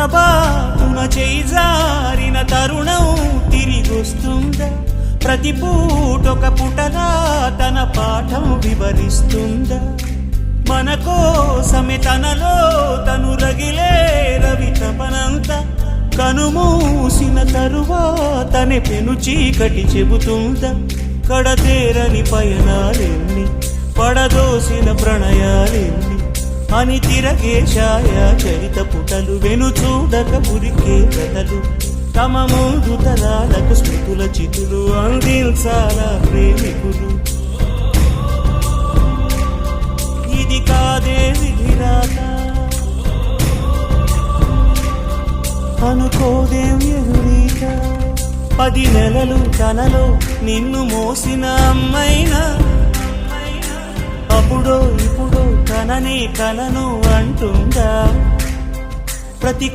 పొరపాటున చేజారిన తరుణం తిరిగొస్తుందా? ప్రతి పూటొక పుటలా తన పాఠం వివరిస్తుందా? మన కోసమే తనలో తను రగిలే రవి తపనంత కనుమూసిన తరువాతనే పెను చీకటి చెబుతుందా? కడతేరని పయనాలెన్ని, పడదోసిన ప్రణయాలెన్ని అని తిరగే ఛాయా చరిత పుటలు, వెను చూడక ఉరికే కథలు, తమ ముందు తరాలకు స్మృతుల చితులు అందించాలా ప్రేమికులు. ఇది కాదే విధిరాత, అనుకోదేం ఎదురీత. 10 నెలలు తనలో నిన్ను మోసిన అమ్మైనా, అప్పుడో ఇప్పుడో తననే కలను అంటుందా? ప్రతి